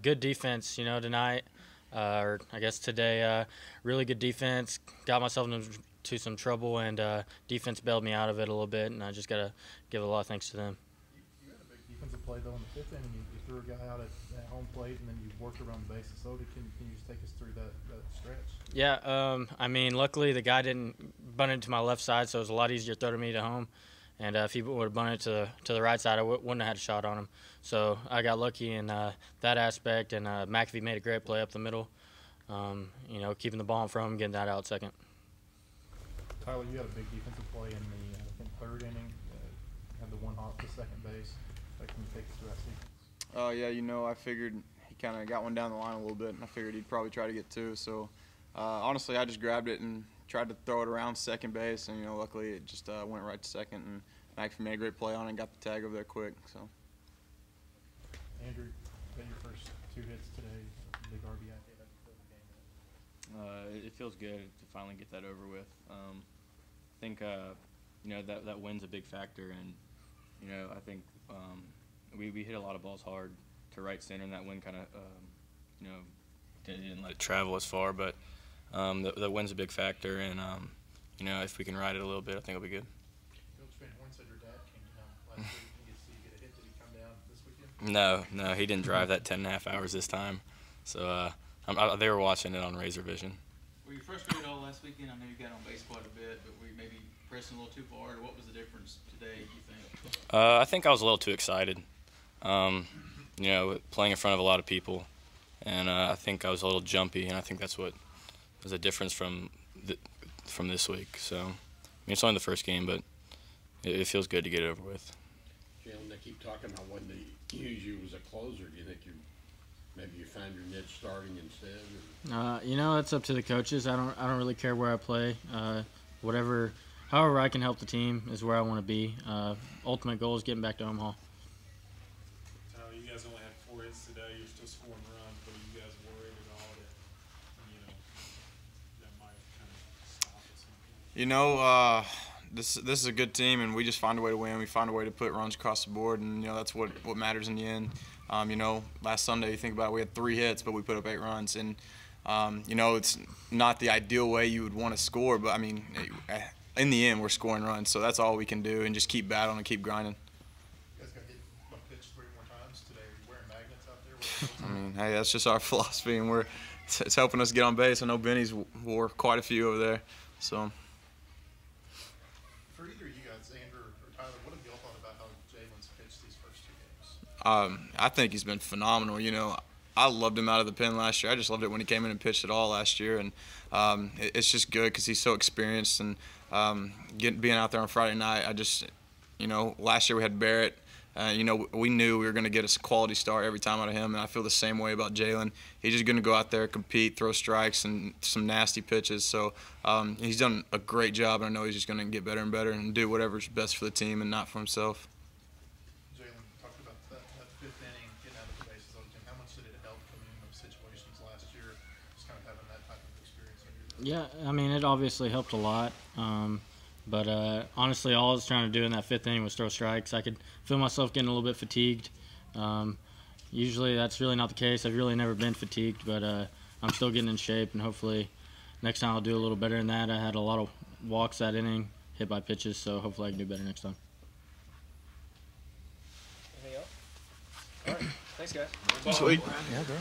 Good defense, tonight, or I guess today. Really good defense. Got myself into some trouble, and defense bailed me out of it a little bit, and I just got to give a lot of thanks to them. You had a big defensive play, though, in the fifth inning. You threw a guy out at home plate, and then you worked around the bases. So can you just take us through that stretch? Yeah, luckily the guy didn't bunt into my left side, so it was a lot easier to throw to me to home. And if he would have bunted to the right side, I wouldn't have had a shot on him. So I got lucky in that aspect, and McAfee made a great play up the middle, keeping the ball in front of him, getting that out second. Tyler, you had a big defensive play in the third inning. Had the one hop to second base. Can you take us through that sequence? Yeah, I figured he kind of got one down the line a little bit, and I figured he'd probably try to get two. So honestly, I just grabbed it and tried to throw it around second base, and luckily it just went right to second, and McAfee made a great play on it and got the tag over there quick. So. Andrew, got your first two hits today, big RBI hit before the game. It feels good to finally get that over with. I think that win's a big factor, and I think we hit a lot of balls hard to right center, and that wind kind of didn't let it travel as far, but the wind's a big factor, and if we can ride it a little bit, I think it'll be good. Coach Van Horn said your dad came down last week. Did you get a hit? Did he come down this weekend? No, he didn't drive that 10.5 hours this time. So they were watching it on Razor Vision. Were you frustrated all last weekend? I know you got on base quite a bit, but were you maybe pressing a little too hard, or what was the difference today, you think? I think I was a little too excited. Playing in front of a lot of people, and I think I was a little jumpy, and I think that's what was a difference from this week. So, it's only the first game, but it feels good to get it over with. Jalen, they keep talking about when they use you as a closer. Do you think maybe you find your niche starting instead? It's up to the coaches. I don't really care where I play. However I can help the team is where I want to be. Ultimate goal is getting back to Omaha. You guys only had 4 hits today. You're still scoring runs, but are you guys worried at all that might kind of stop at some point? This is a good team, and we just find a way to win. We find a way to put runs across the board, and that's what matters in the end. Last Sunday, you think about it, we had 3 hits, but we put up 8 runs, and it's not the ideal way you would want to score, but in the end, we're scoring runs, so that's all we can do, and just keep battling and keep grinding. You guys got hit by pitch 3 more times today. Are you wearing magnets out there? Hey, that's just our philosophy, and it's helping us get on base. I know Benny's wore quite a few over there, so. For either of you guys, Andrew or Tyler, what have y'all thought about how Jalen's pitched these first 2 games? I think he's been phenomenal. I loved him out of the pen last year. I just loved it when he came in and pitched it all last year, and it's just good because he's so experienced, and being out there on Friday night, last year we had Barrett. We knew we were going to get a quality start every time out of him, and I feel the same way about Jalen. He's just going to go out there, compete, throw strikes, and some nasty pitches. So he's done a great job, and I know he's just going to get better and better and do whatever's best for the team and not for himself. Jalen, talked about that 5th inning, getting out of the bases on the team. How much did it help coming in those situations last year, just kind of having that type of experience? Yeah, it obviously helped a lot. But honestly, all I was trying to do in that 5th inning was throw strikes. I could feel myself getting a little bit fatigued. Usually that's really not the case. I've really never been fatigued, but I'm still getting in shape, and hopefully next time I'll do a little better than that. I had a lot of walks that inning, hit by pitches, so hopefully I can do better next time. Anything else? All right. Thanks, guys. Sweet. Yeah, go.